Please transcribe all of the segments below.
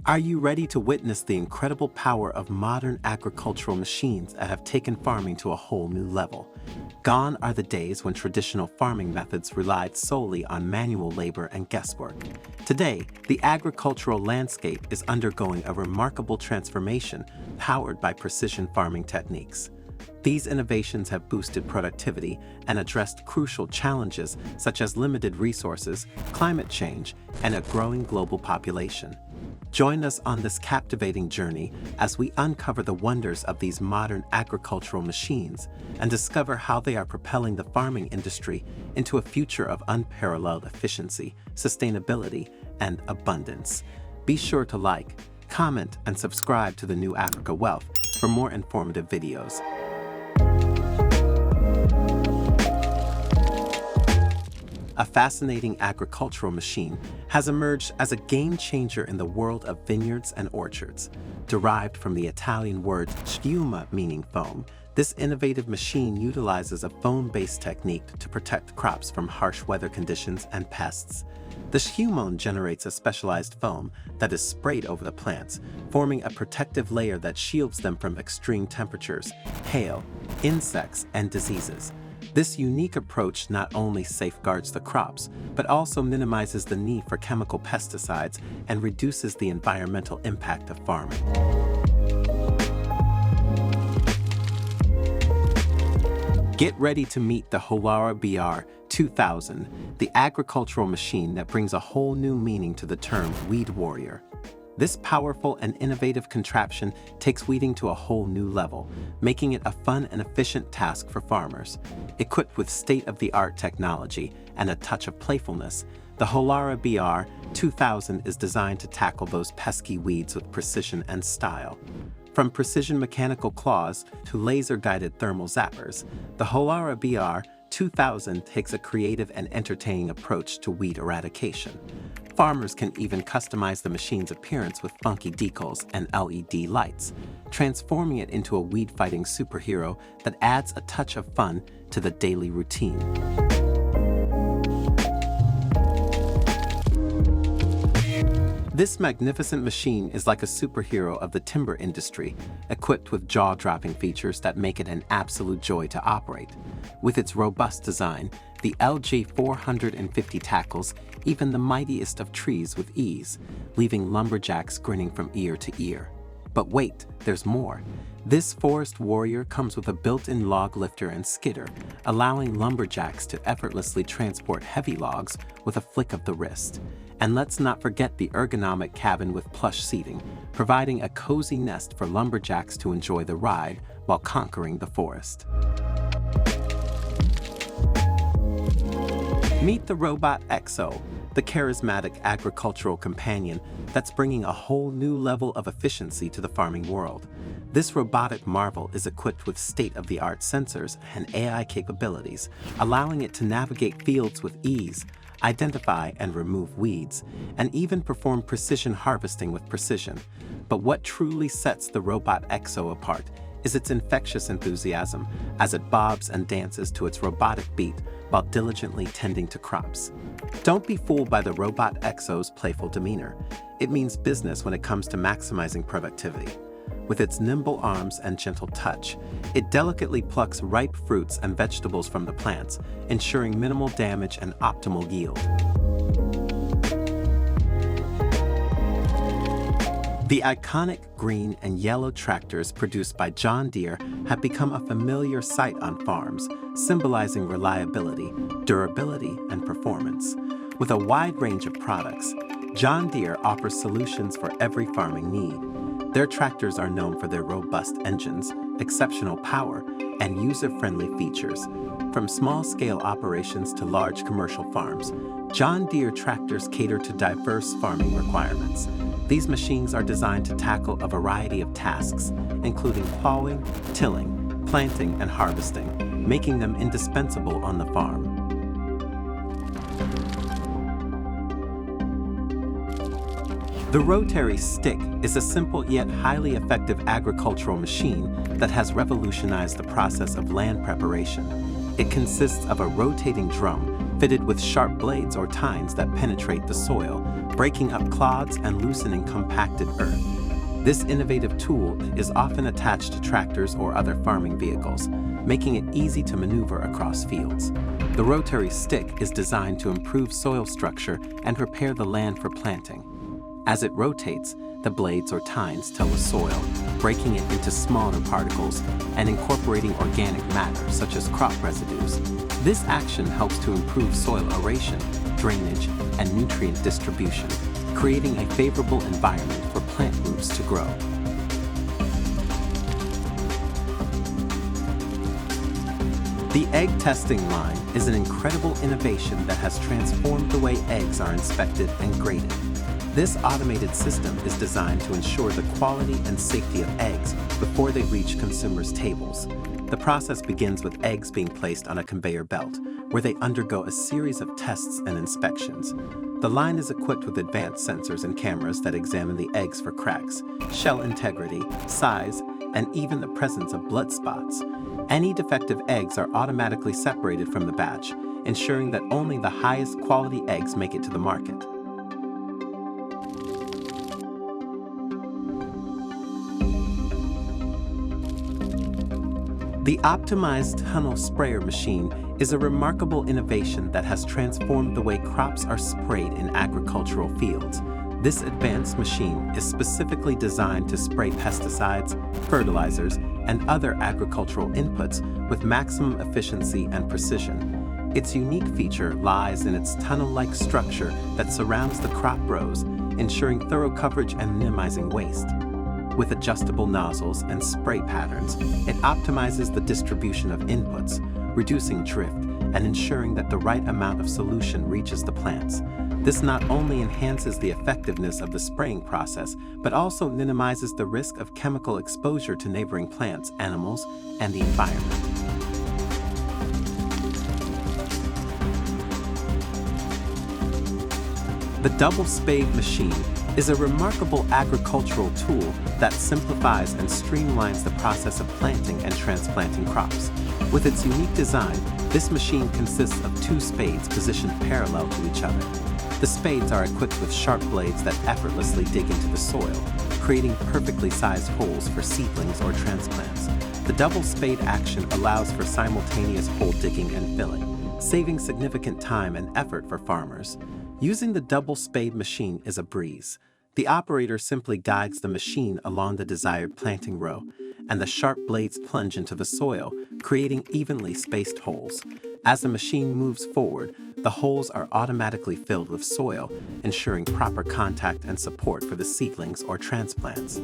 Are you ready to witness the incredible power of modern agricultural machines that have taken farming to a whole new level? Gone are the days when traditional farming methods relied solely on manual labor and guesswork. Today, the agricultural landscape is undergoing a remarkable transformation powered by precision farming techniques. These innovations have boosted productivity and addressed crucial challenges such as limited resources, climate change, and a growing global population. Join us on this captivating journey as we uncover the wonders of these modern agricultural machines and discover how they are propelling the farming industry into a future of unparalleled efficiency, sustainability, and abundance. Be sure to like, comment, and subscribe to the New Africa Wealth for more informative videos. A fascinating agricultural machine has emerged as a game changer in the world of vineyards and orchards. Derived from the Italian word Schumer, meaning foam, this innovative machine utilizes a foam-based technique to protect crops from harsh weather conditions and pests. The Schumer generates a specialized foam that is sprayed over the plants, forming a protective layer that shields them from extreme temperatures, hail, insects, and diseases. This unique approach not only safeguards the crops, but also minimizes the need for chemical pesticides and reduces the environmental impact of farming. Get ready to meet the Hawara BR2000, the agricultural machine that brings a whole new meaning to the term weed warrior. This powerful and innovative contraption takes weeding to a whole new level, making it a fun and efficient task for farmers. Equipped with state-of-the-art technology and a touch of playfulness, the Hawara BR2000 is designed to tackle those pesky weeds with precision and style. From precision mechanical claws to laser-guided thermal zappers, the Hawara BR2000 takes a creative and entertaining approach to weed eradication. Farmers can even customize the machine's appearance with funky decals and LED lights, transforming it into a weed-fighting superhero that adds a touch of fun to the daily routine. This magnificent machine is like a superhero of the timber industry, equipped with jaw-dropping features that make it an absolute joy to operate. With its robust design, the LG450 tackles even the mightiest of trees with ease, leaving lumberjacks grinning from ear to ear. But wait, there's more. This forest warrior comes with a built-in log lifter and skidder, allowing lumberjacks to effortlessly transport heavy logs with a flick of the wrist. And let's not forget the ergonomic cabin with plush seating, providing a cozy nest for lumberjacks to enjoy the ride while conquering the forest. Meet the Robot Exo, the charismatic agricultural companion that's bringing a whole new level of efficiency to the farming world. This robotic marvel is equipped with state-of-the-art sensors and AI capabilities, allowing it to navigate fields with ease, identify and remove weeds, and even perform precision harvesting with precision. But what truly sets the Robot Exo apart is its infectious enthusiasm as it bobs and dances to its robotic beat while diligently tending to crops. Don't be fooled by the Robot Exo's playful demeanor. It means business when it comes to maximizing productivity. With its nimble arms and gentle touch, it delicately plucks ripe fruits and vegetables from the plants, ensuring minimal damage and optimal yield. The iconic green and yellow tractors produced by John Deere have become a familiar sight on farms, symbolizing reliability, durability, and performance. With a wide range of products, John Deere offers solutions for every farming need. Their tractors are known for their robust engines, exceptional power, and user-friendly features. From small-scale operations to large commercial farms, John Deere tractors cater to diverse farming requirements. These machines are designed to tackle a variety of tasks, including plowing, tilling, planting, and harvesting, making them indispensable on the farm. The Rotary Stick is a simple yet highly effective agricultural machine that has revolutionized the process of land preparation. It consists of a rotating drum fitted with sharp blades or tines that penetrate the soil, breaking up clods and loosening compacted earth. This innovative tool is often attached to tractors or other farming vehicles, making it easy to maneuver across fields. The Rotary Stick is designed to improve soil structure and prepare the land for planting. As it rotates, the blades or tines till the soil, breaking it into smaller particles and incorporating organic matter such as crop residues. This action helps to improve soil aeration, drainage, and nutrient distribution, creating a favorable environment for plant roots to grow. The egg testing line is an incredible innovation that has transformed the way eggs are inspected and graded. This automated system is designed to ensure the quality and safety of eggs before they reach consumers' tables. The process begins with eggs being placed on a conveyor belt, where they undergo a series of tests and inspections. The line is equipped with advanced sensors and cameras that examine the eggs for cracks, shell integrity, size, and even the presence of blood spots. Any defective eggs are automatically separated from the batch, ensuring that only the highest quality eggs make it to the market. The optimized tunnel sprayer machine is a remarkable innovation that has transformed the way crops are sprayed in agricultural fields. This advanced machine is specifically designed to spray pesticides, fertilizers, and other agricultural inputs with maximum efficiency and precision. Its unique feature lies in its tunnel-like structure that surrounds the crop rows, ensuring thorough coverage and minimizing waste. With adjustable nozzles and spray patterns, it optimizes the distribution of inputs, reducing drift and ensuring that the right amount of solution reaches the plants. This not only enhances the effectiveness of the spraying process, but also minimizes the risk of chemical exposure to neighboring plants, animals, and the environment. The double spade machine is a remarkable agricultural tool that simplifies and streamlines the process of planting and transplanting crops. With its unique design, this machine consists of two spades positioned parallel to each other. The spades are equipped with sharp blades that effortlessly dig into the soil, creating perfectly sized holes for seedlings or transplants. The double spade action allows for simultaneous hole digging and filling, saving significant time and effort for farmers. Using the double spade machine is a breeze. The operator simply guides the machine along the desired planting row, and the sharp blades plunge into the soil, creating evenly spaced holes. As the machine moves forward, the holes are automatically filled with soil, ensuring proper contact and support for the seedlings or transplants.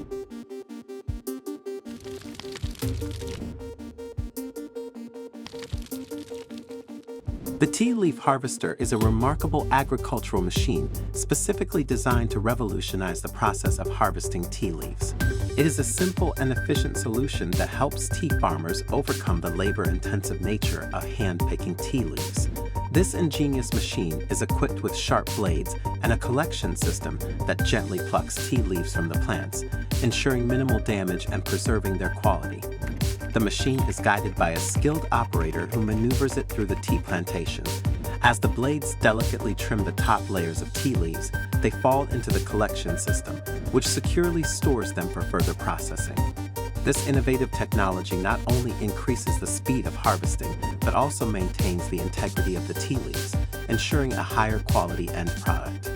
The tea leaf harvester is a remarkable agricultural machine specifically designed to revolutionize the process of harvesting tea leaves. It is a simple and efficient solution that helps tea farmers overcome the labor-intensive nature of hand-picking tea leaves. This ingenious machine is equipped with sharp blades and a collection system that gently plucks tea leaves from the plants, ensuring minimal damage and preserving their quality. The machine is guided by a skilled operator who maneuvers it through the tea plantation. As the blades delicately trim the top layers of tea leaves, they fall into the collection system, which securely stores them for further processing. This innovative technology not only increases the speed of harvesting, but also maintains the integrity of the tea leaves, ensuring a higher quality end product.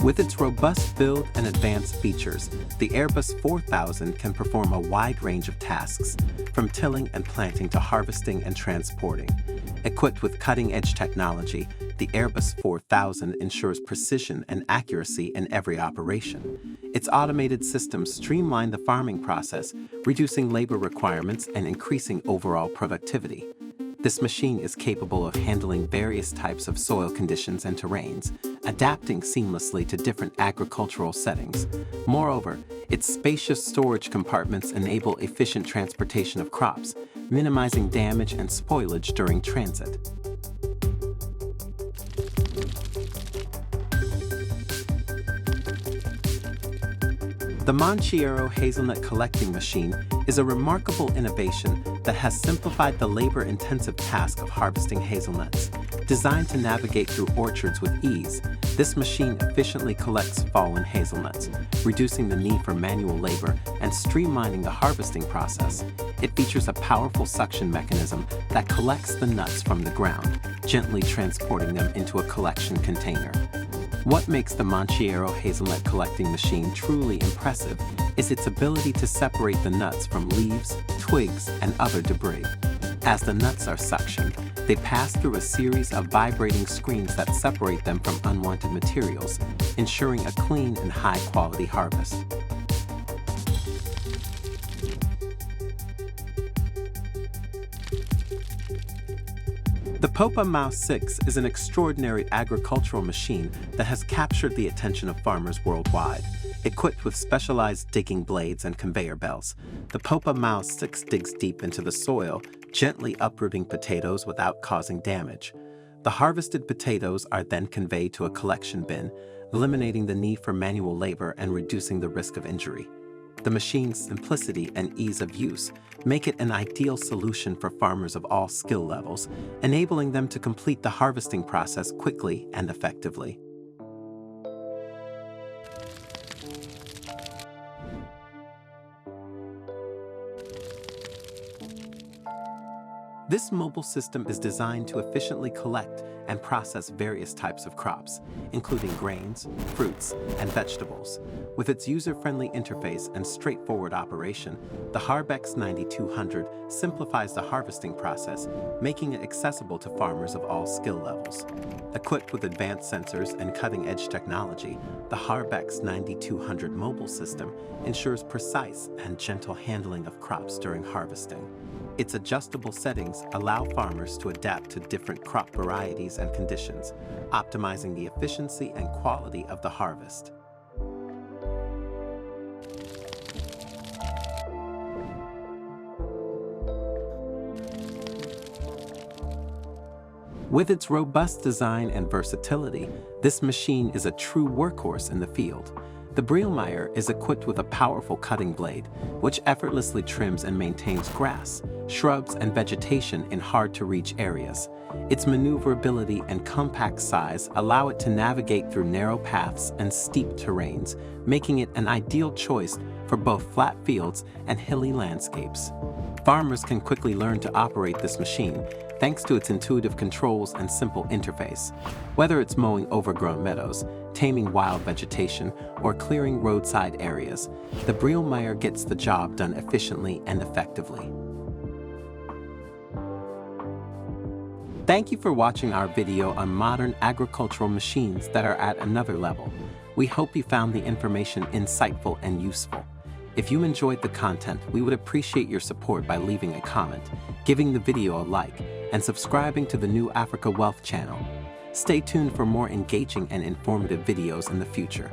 With its robust build and advanced features, the Airbus 4000 can perform a wide range of tasks, from tilling and planting to harvesting and transporting. Equipped with cutting-edge technology, the Airbus 4000 ensures precision and accuracy in every operation. Its automated systems streamline the farming process, reducing labor requirements and increasing overall productivity. This machine is capable of handling various types of soil conditions and terrains, adapting seamlessly to different agricultural settings. Moreover, its spacious storage compartments enable efficient transportation of crops, minimizing damage and spoilage during transit. The Manchiero Hazelnut collecting machine is a remarkable innovation that has simplified the labor-intensive task of harvesting hazelnuts. Designed to navigate through orchards with ease, this machine efficiently collects fallen hazelnuts, reducing the need for manual labor and streamlining the harvesting process. It features a powerful suction mechanism that collects the nuts from the ground, gently transporting them into a collection container. What makes the Manchiero hazelnut collecting machine truly impressive is its ability to separate the nuts from leaves, twigs, and other debris. As the nuts are suctioned, they pass through a series of vibrating screens that separate them from unwanted materials, ensuring a clean and high-quality harvest. The Popa Mouse 6 is an extraordinary agricultural machine that has captured the attention of farmers worldwide. Equipped with specialized digging blades and conveyor belts, the Popa Mouse 6 digs deep into the soil, gently uprooting potatoes without causing damage. The harvested potatoes are then conveyed to a collection bin, eliminating the need for manual labor and reducing the risk of injury. The machine's simplicity and ease of use make it an ideal solution for farmers of all skill levels, enabling them to complete the harvesting process quickly and effectively. This mobile system is designed to efficiently collect and process various types of crops, including grains, fruits, and vegetables. With its user-friendly interface and straightforward operation, the Hawara 9200 simplifies the harvesting process, making it accessible to farmers of all skill levels. Equipped with advanced sensors and cutting-edge technology, the Hawara 9200 mobile system ensures precise and gentle handling of crops during harvesting. Its adjustable settings allow farmers to adapt to different crop varieties and conditions, optimizing the efficiency and quality of the harvest. With its robust design and versatility, this machine is a true workhorse in the field. The Billionaire is equipped with a powerful cutting blade, which effortlessly trims and maintains grass, shrubs, and vegetation in hard-to-reach areas. Its maneuverability and compact size allow it to navigate through narrow paths and steep terrains, making it an ideal choice for both flat fields and hilly landscapes. Farmers can quickly learn to operate this machine thanks to its intuitive controls and simple interface. Whether it's mowing overgrown meadows, taming wild vegetation, or clearing roadside areas, the Billionaire gets the job done efficiently and effectively. Thank you for watching our video on modern agricultural machines that are at another level. We hope you found the information insightful and useful. If you enjoyed the content, we would appreciate your support by leaving a comment, giving the video a like, and subscribing to the New Africa Wealth channel. Stay tuned for more engaging and informative videos in the future.